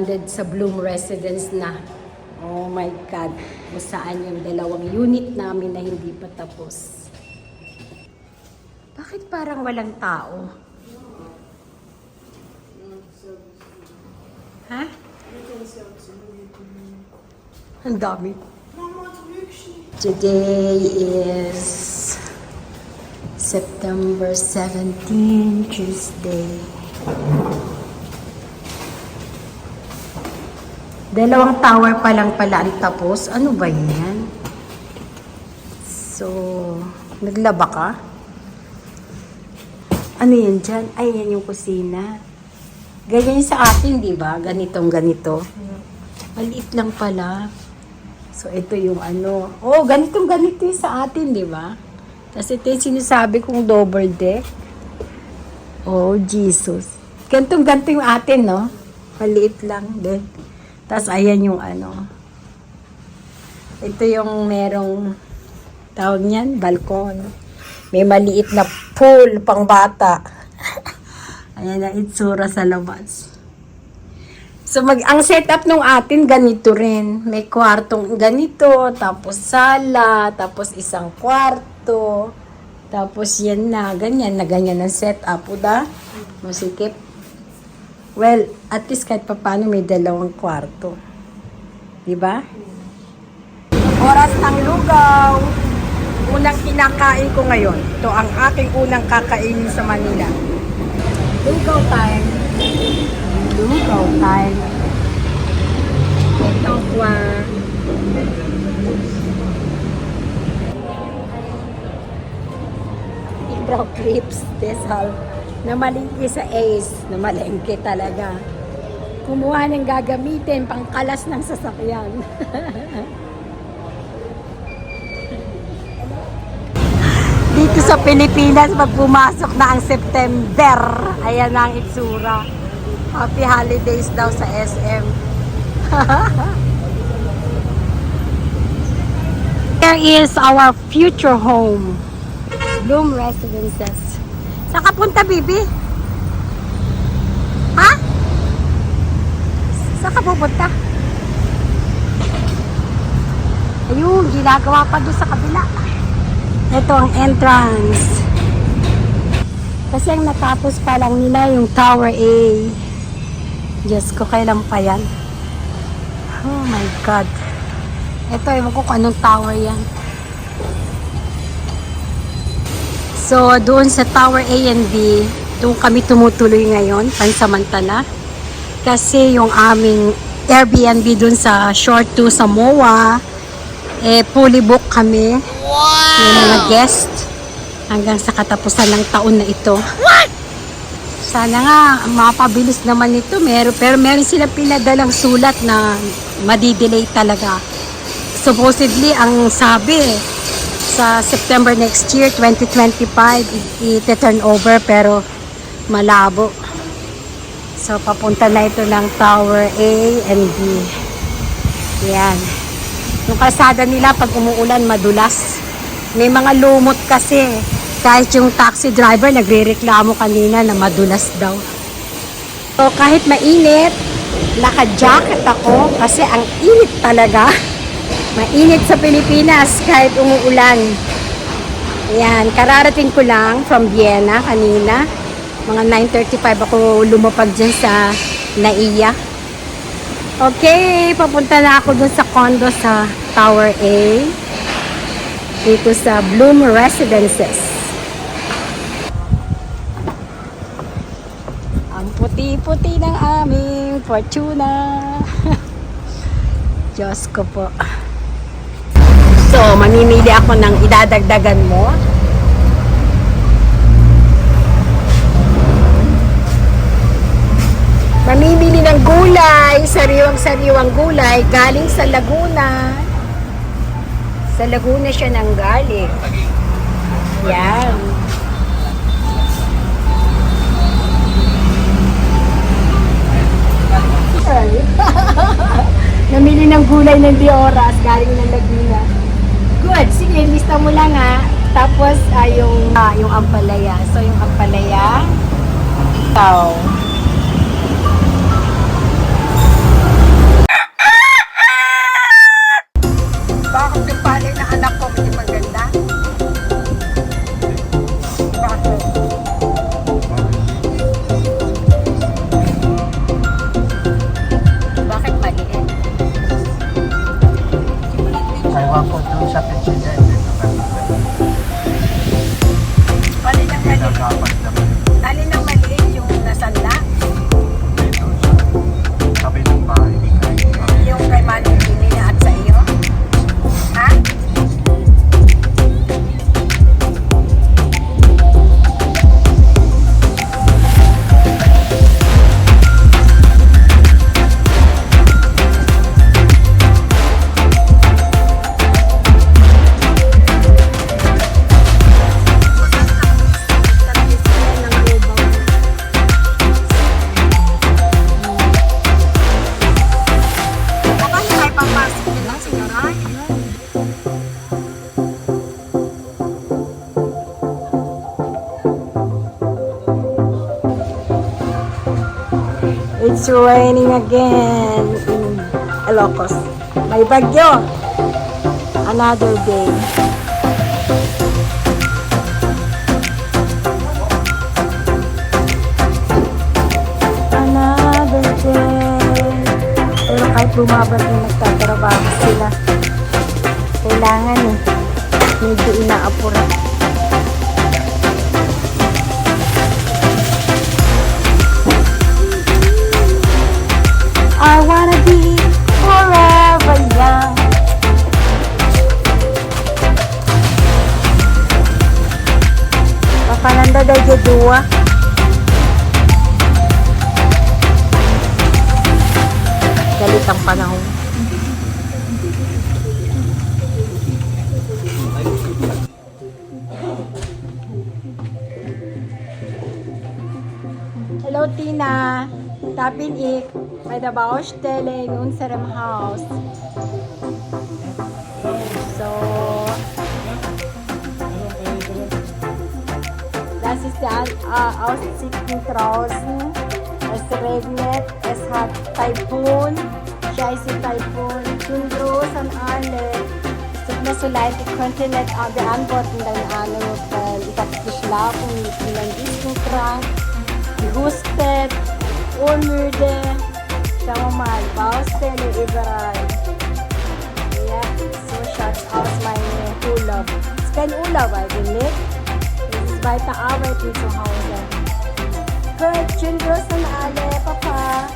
landed sa Bloom Residence na. Oh my God. Kung saan yung 2 unit namin na hindi pa tapos. Bakit parang walang tao? Ha? Ang dami. Today is September 17, Tuesday. 2 tower pa lang pala ang tapos. Ano ba yan? So, naglaba ka? Ano yan dyan? Ay, yan yung kusina. Ganyan sa atin, di ba? Ganitong ganito. Maliit lang pala. So, ito yung ano. Oh, ganitong ganito yung sa atin, di ba? Tapos ito yung sinasabi kong double deck. Oh, Jesus. Ganitong ganito yung atin, no? Maliit lang din. Tapos, ayan yung ano. Ito yung merong tawag niyan, balkon. May maliit na pool pang bata. Ayan ang itsura sa labas. So, ang setup nung atin, ganito rin. May kwartong ganito, tapos sala, tapos isang kwarto, tapos yan na, ganyan ang setup. Uda, masikip. Well, at least kahit paano may 2 kwarto. Diba? Oras ng lugaw. Unang kinakain ko ngayon. Ito ang aking unang kakainin sa Manila. Lugaw time. Lugaw time. Ito kwa. Ibraw clips. Desal. Namalingki sa Ace. Namalingki talaga. Kumuha ng gagamitin pang kalas ng sasakyan. Dito sa Pilipinas, pag pumasok na ang September, ayan na ang itsura. Happy holidays daw sa SM. There is our future home. Bloom Residences. Saan ka punta, Bibi? Ha? Saan ka pupunta? Ayun, ginagawa pa doon sa kabila. Ito ang entrance. Kasi ang natapos pa lang nila yung Tower A. Diyos ko, kailan pa yan? Oh my God. Ito, ewan ko kung anong tower yan. So, doon sa Tower A and B, doon kami tumutuloy ngayon, pansamantala. Kasi yung aming Airbnb doon sa Shore 2 sa MOA, fully book kami. Wow! Yung mga guest hanggang sa katapusan ng taon na ito. What? Sana nga mapabilis naman ito. Pero meron silang pinadalang sulat na madidelay talaga. Supposedly, ang sabi sa September next year, 2025, i-turn over pero malabo. So, papunta na ito ng Tower A and B. Yan. Yung kalsada nila pag umuulan madulas. May mga lumot kasi. Kahit yung taxi driver nagrereklamo kanina na madulas daw. So kahit mainit, naka-jacket ako kasi ang init talaga. Mainit sa Pilipinas kahit umuulan. Ayan, kararating ko lang from Vienna kanina. Mga 9:35 ako lumapag dyan sa Naiya. Okay, papunta na ako dun sa condo sa Tower A. Dito sa Bloom Residences. Ang puti-puti ng aming Fortuna. Diyos ko po. So, mamimili ako ng idadagdagan mo. Mamimili ng gulay, sariwang-sariwang gulay, galing sa Laguna. Sa Laguna siya nang galing. Yan. Namili ng gulay ng Dioras, galing ng Laguna. Good. Sige, lista mo lang ha. Tapos, yung ampalaya. So, yung ampalaya. Ito. It's raining again in Ilocos. May bagyo. Another day. Another day. Pero kahit bumabagyo, nagtatrabaho sila. Kailangan eh. Medyo inaapura. I wanna be forever young. Papananda day dua. Galit ang panahon. Hello Tina, tapin ik. Bei der Baustelle in unserem Haus. So, das ist der Aussicht draußen. Es regnet, es hat Taifun, scheiße Taifun. Schönen Gruß an alle. Es tut mir so leid, ich konnte nicht beantworten deinen Anruf, weil ich habe geschlafen, ich bin ein bisschen krank, gehustet, unmüde. Schauen wir mal, Baustelle überall. Ja, so schaut's aus, meine Urlaub. Es ist kein Urlaub eigentlich. Es ist weiter Arbeiten zu Hause. Gut, schönen Gruß an alle, Papa.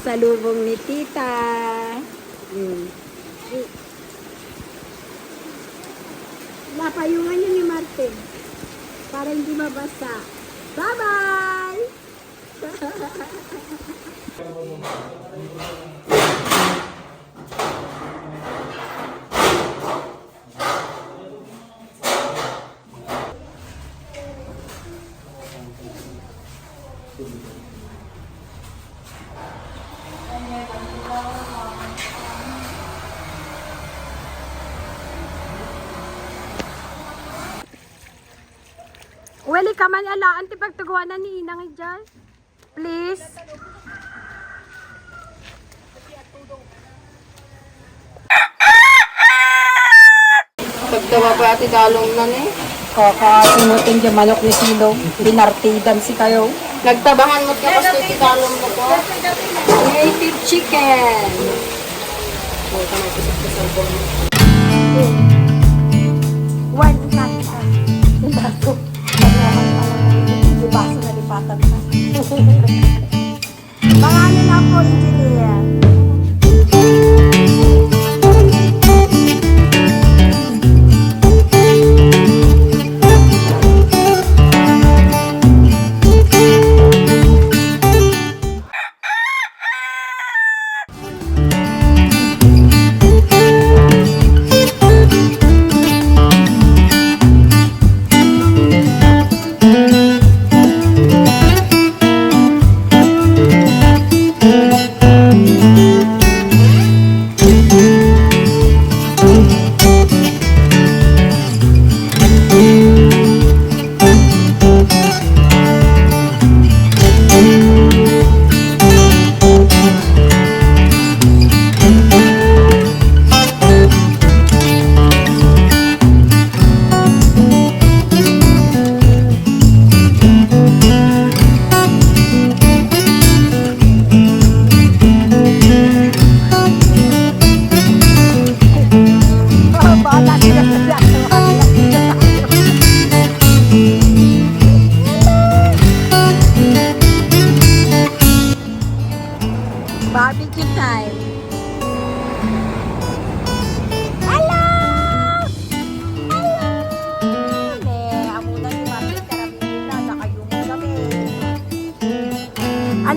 Pasalubong ni Tita. Napayungan niyo ni Martin para hindi mabasa. Bye-bye! Wali ka man ala, anti pagtuguan na ni Inang dyan. Please. Pagtawa pa ati dalong na ni. Kakasimutin yung manok ni Silong. Binartidan si kayo. Nagtabahan mo ka kasi iti dalong mo ko. Native chicken. One cut. Baso. Baso na lipatan na. Mga na po, engineer.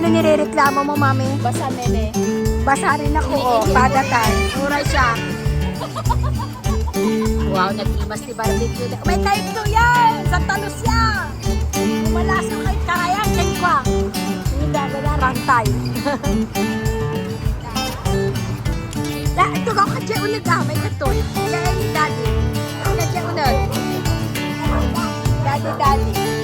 Ano nirereklamo mo, mami? Basa nene. Basa rin ako, oh. Padatan. Mura siya. Wow, nag-imas ni barbecue. May kahit to yan! Sa talos yan! Umalasang kahit karayan, kahit kwa. Hindi gagawin rantay. Ito ka kadya unag ah, may katon. Kaya ni daddy. Kadya unag. Daddy. Daddy.